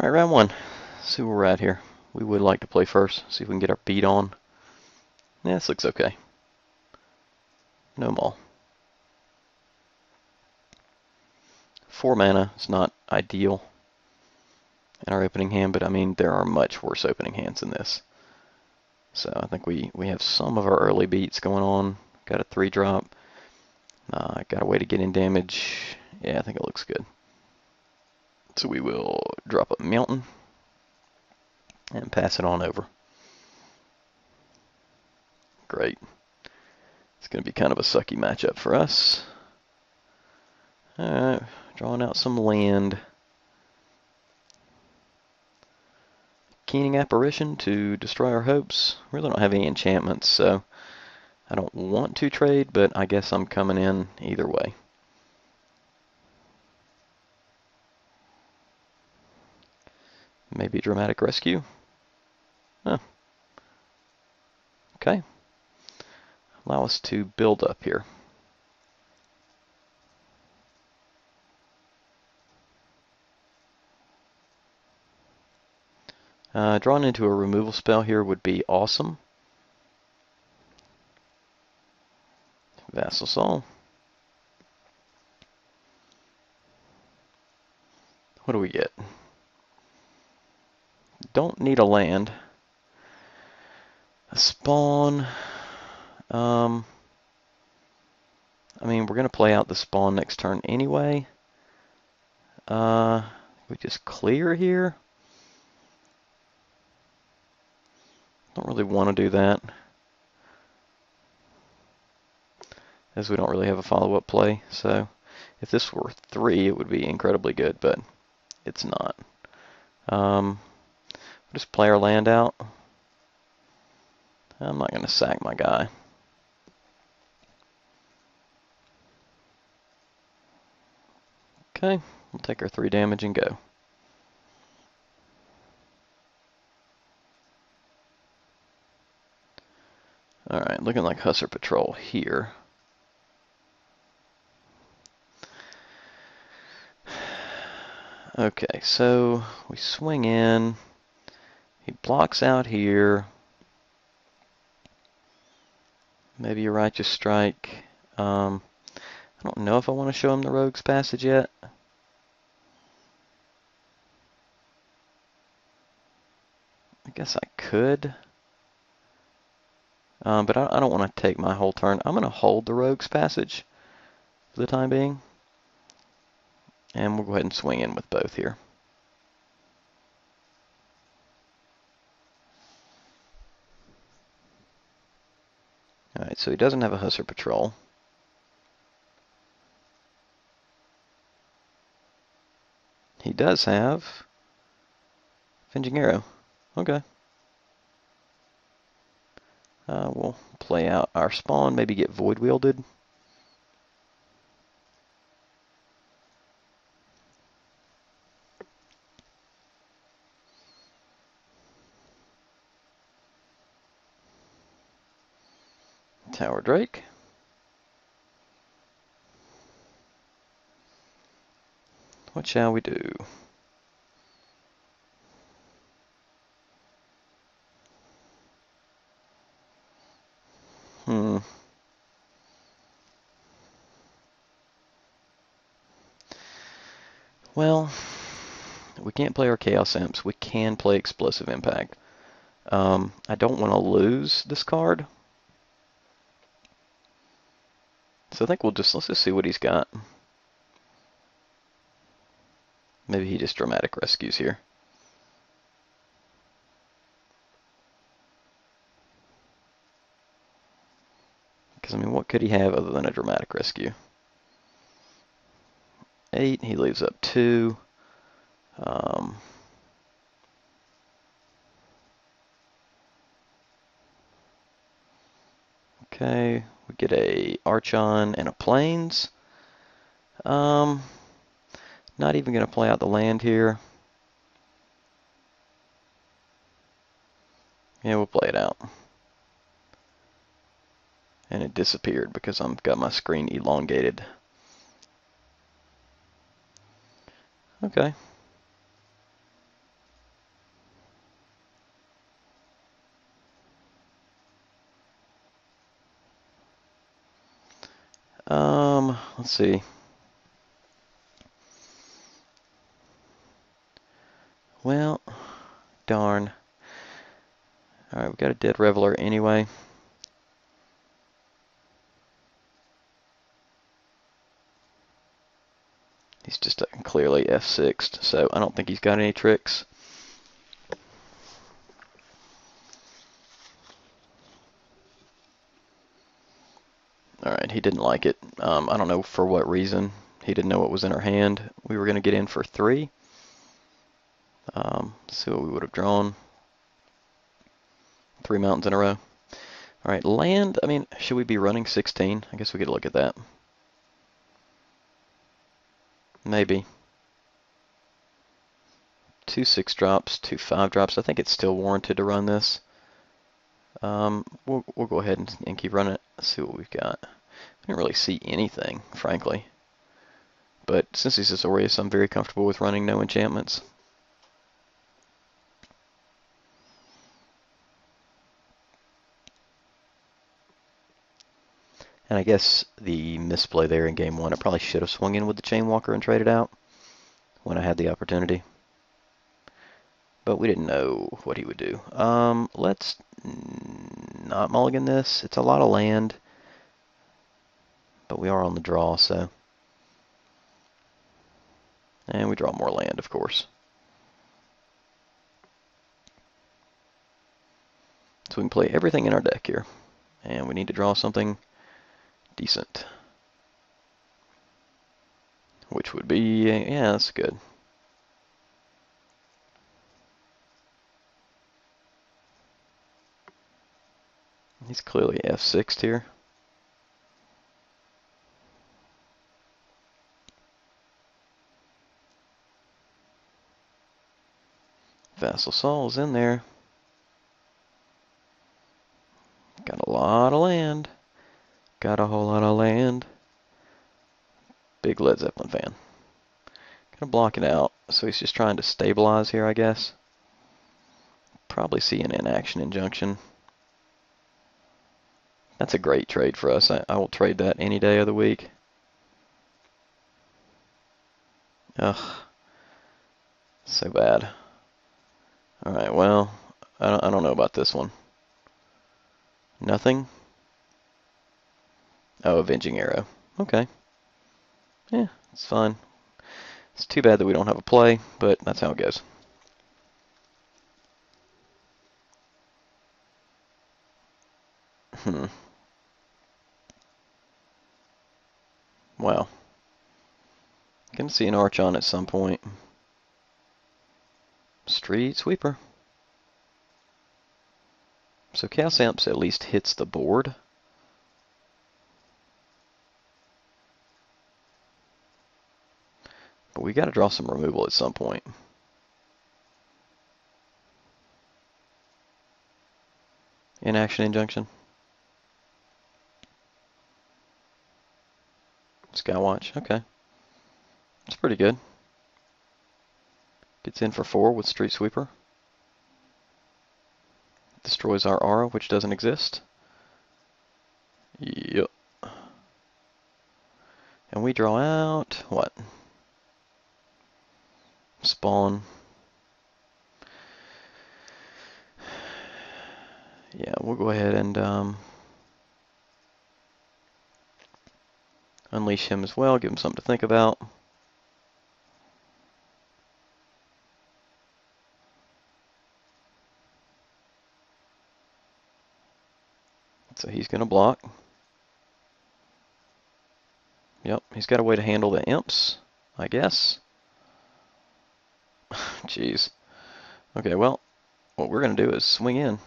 All right, round one. See where we're at here. We would like to play first. See if we can get our beat on. Yeah, this looks okay. No maul. 4 mana. It's not ideal in our opening hand, but I mean, there are much worse opening hands than this. So I think we have some of our early beats going on. Got a 3-drop. Got a way to get in damage. Yeah, I think it looks good. So we will drop a mountain and pass it on over. Great. It's going to be kind of a sucky matchup for us. Alright, drawing out some land. Keening Apparition to destroy our hopes. Really don't have any enchantments, so I don't want to trade, but I guess I'm coming in either way. Maybe Dramatic Rescue? Oh. Okay. Allow us to build up here. Drawn into a removal spell here would be awesome. Vassal Soul. What do we get? Don't need a land. A spawn. I mean, we're going to play out the spawn next turn anyway. We just clear here. Don't really want to do that, as we don't really have a follow-up play. So if this were 3, it would be incredibly good, but it's not. We'll just play our land out. I'm not going to sack my guy. Okay, we'll take our 3 damage and go. Alright, looking like Hussar Patrol here. Okay, so we swing in. He blocks out here. Maybe a Righteous Strike. I don't know if I want to show him the Rogue's Passage yet. I guess I could. But I don't want to take my whole turn. I'm going to hold the Rogue's Passage for the time being. And we'll go ahead and swing in with both here. Alright, so he doesn't have a Hussar Patrol. He does have Avenging Arrow. Okay. We'll play out our spawn, maybe get Void Wielded. Tower Drake. What shall we do? Well, we can't play our Chaos Imps. We can play Explosive Impact. I don't want to lose this card. So I think let's just see what he's got. Maybe he just Dramatic Rescues here. Because, I mean, what could he have other than a Dramatic Rescue? 8, he leaves up 2. Okay, we get a Archon and a Plains. Not even going to play out the land here. Yeah, we'll play it out. And it disappeared because I've got my screen elongated. Okay. Let's see. Well, darn. Alright, we got a dead Reveler anyway. He's just clearly F6'd, so I don't think he's got any tricks. Alright, he didn't like it. I don't know for what reason. He didn't know what was in our hand. We were going to get in for 3. Let's see what we would have drawn. 3 mountains in a row. Alright, land, I mean, should we be running 16? I guess we could look at that. Maybe. 2 6 drops, 2 5 drops. I think it's still warranted to run this. We'll go ahead and keep running it. Let's see what we've got. I didn't really see anything, frankly. But since he's Azorius, I'm very comfortable with running no enchantments. And I guess the misplay there in game 1, I probably should have swung in with the Chainwalker and traded out when I had the opportunity. But we didn't know what he would do. Let's not mulligan this. It's a lot of land. But we are on the draw, so. And we draw more land, of course. So we can play everything in our deck here. And we need to draw something decent. Which would be, yeah, that's good. He's clearly F6'd here. Vassal Saul's in there. Got a lot of land. Got a whole lot of land. Big Led Zeppelin fan. Gonna block it out. So he's just trying to stabilize here, I guess. Probably see an inaction injunction. That's a great trade for us. I will trade that any day of the week. Ugh. So bad. Alright, well, I don't know about this one. Nothing? Oh, Avenging Arrow. Okay. Yeah, it's fine. It's too bad that we don't have a play, but that's how it goes. Wow. Gonna see an Archon at some point. Street Sweeper. So Chaos Amps at least hits the board. But we got to draw some removal at some point. Inaction Injunction. Skywatch, okay. That's pretty good. Gets in for 4 with Street Sweeper. Destroys our aura, which doesn't exist. Yep. And we draw out, what? Spawn. Yeah, we'll go ahead and unleash him as well, give him something to think about. So he's going to block. Yep, he's got a way to handle the imps, I guess. Jeez. Okay, well, what we're going to do is swing in.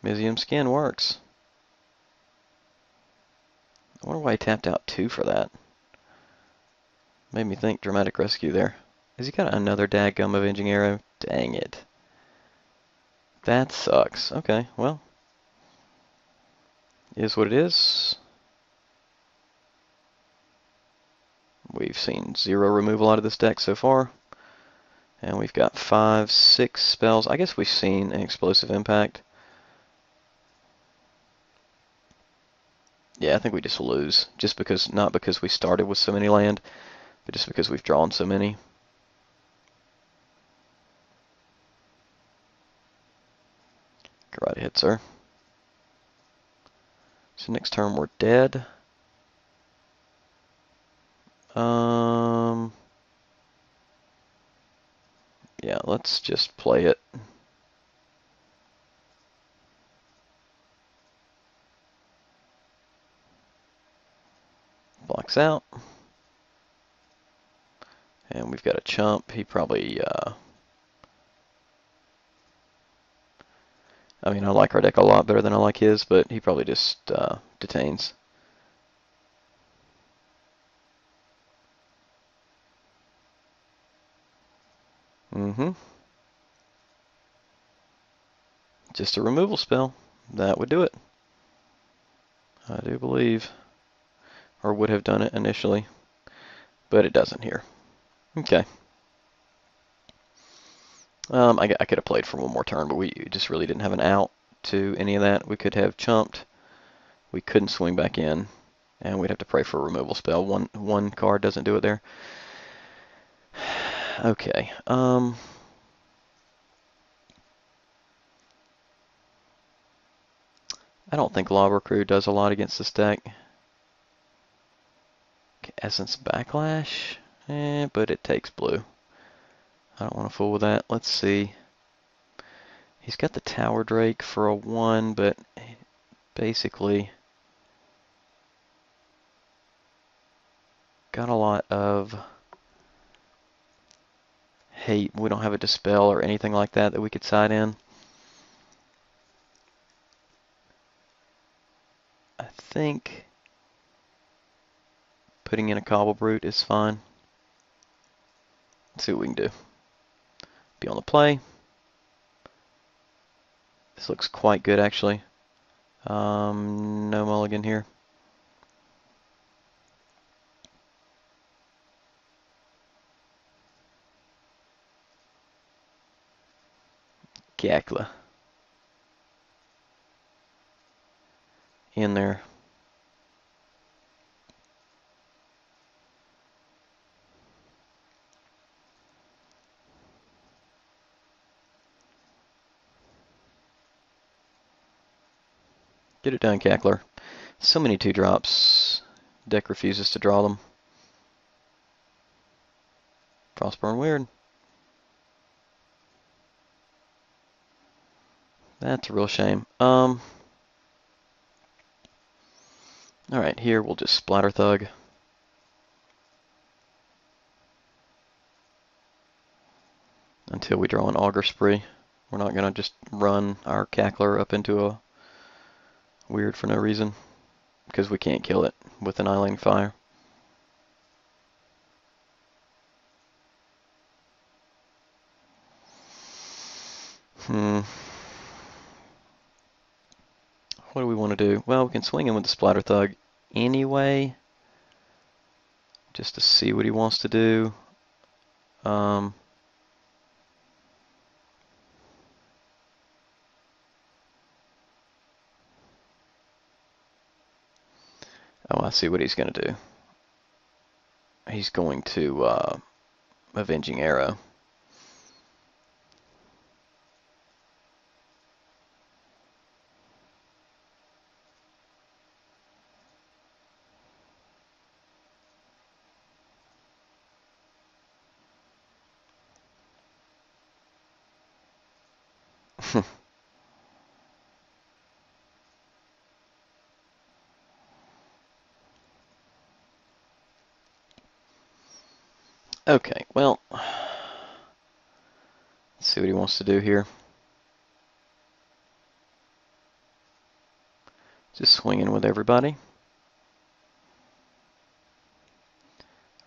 Mizium Skin works. I wonder why he tapped out 2 for that. Made me think Dramatic Rescue there. Has he got another dadgum Avenging Arrow? Dang it. That sucks. Okay, well. Is what it is. We've seen 0 removal out of this deck so far. And we've got 5, 6 spells. I guess we've seen an explosive impact. Yeah, I think we just lose. Just because, not because we started with so many land, but just because we've drawn so many. Go right ahead, sir. So next turn we're dead. Yeah, let's just play it. Blocks out. And we've got a chump. He probably, I mean, I like our deck a lot better than I like his, but he probably just detains. Just a removal spell. That would do it. I do believe. Or would have done it initially. But it doesn't here. Okay. I could have played for one more turn, but we just really didn't have an out to any of that. We could have chumped. We couldn't swing back in. And we'd have to pray for a removal spell. One card doesn't do it there. Okay. I don't think Lobber Crew does a lot against this deck. Essence Backlash, but it takes blue. I don't want to fool with that. Let's see. He's got the Tower Drake for a 1, but basically got a lot of hate. We don't have a Dispel or anything like that that we could side in. I think putting in a Cobble Brute is fine. Let's see what we can do. Be on the play. This looks quite good, actually. No mulligan here. Gakla. In there. Get it done, Cackler. So many 2-drops. Deck refuses to draw them. Frostburn weird. That's a real shame. Alright, here we'll just Splatter Thug. Until we draw an Augur Spree. We're not going to just run our Cackler up into a weird for no reason. Because we can't kill it with Annihilating Fire. What do we want to do? Well, we can swing in with the Splatter Thug anyway. Just to see what he wants to do. Oh, I see what he's going to do. He's going to Avenging Arrow. Okay, well, let's see what he wants to do here. Just swinging with everybody.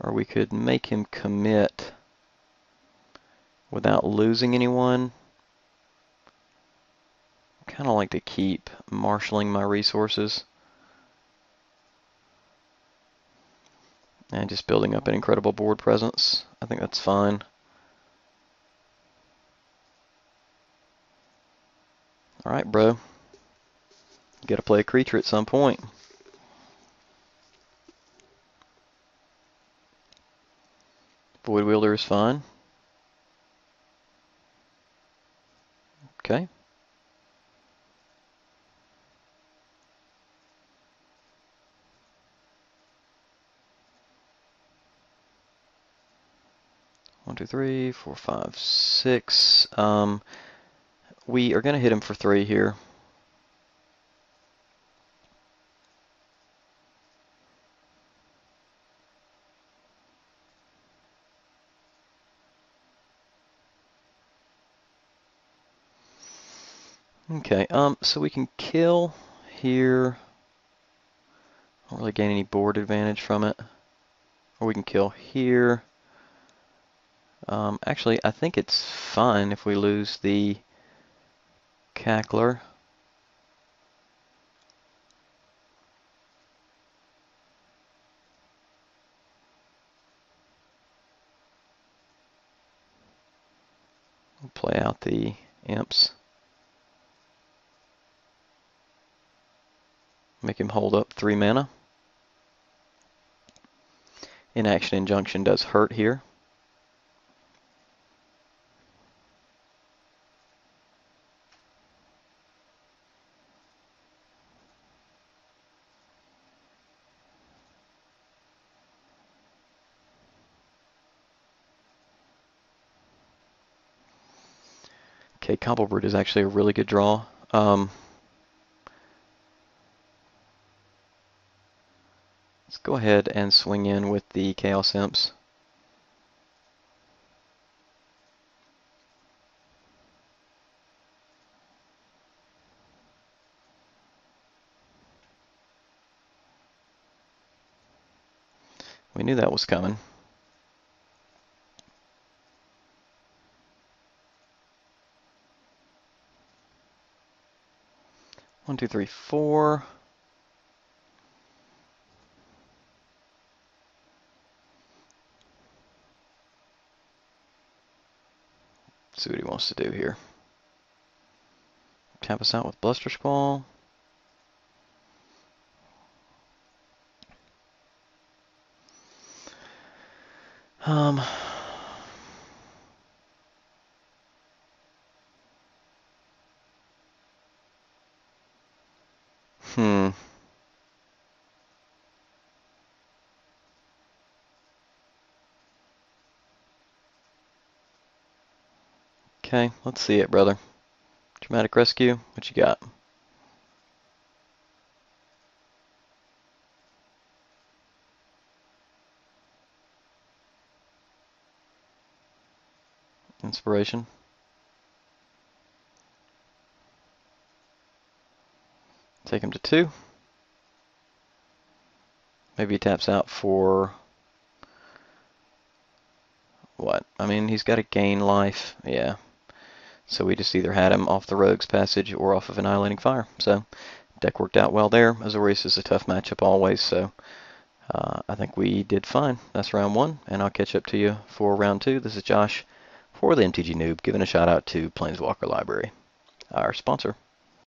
Or we could make him commit without losing anyone. I kind of like to keep marshaling my resources. And just building up an incredible board presence. I think that's fine. Alright, bro. You gotta play a creature at some point. Void Wielder is fine. Okay. One, two, three, four, five, six. We are going to hit him for 3 here. Okay, so we can kill here. Don't really gain any board advantage from it. Or we can kill here. Actually, I think it's fine if we lose the Cackler. We'll play out the Imps. Make him hold up 3 mana. Inaction Injunction does hurt here. Okay, Combo Brute is actually a really good draw. Let's go ahead and swing in with the Chaos Imps. We knew that was coming. One, two, three, four. See what he wants to do here. Tap us out with Bluster Squall. Hmm. Okay, let's see it, brother. Dramatic Rescue, what you got? Inspiration. Take him to 2. Maybe he taps out for what? I mean, he's got to gain life. Yeah. So we just either had him off the Rogue's Passage or off of Annihilating Fire. So deck worked out well there. Azorius is a tough matchup always, so I think we did fine. That's round 1, and I'll catch up to you for round 2. This is Josh for the MTG Noob, giving a shout out to Planeswalker Library, our sponsor.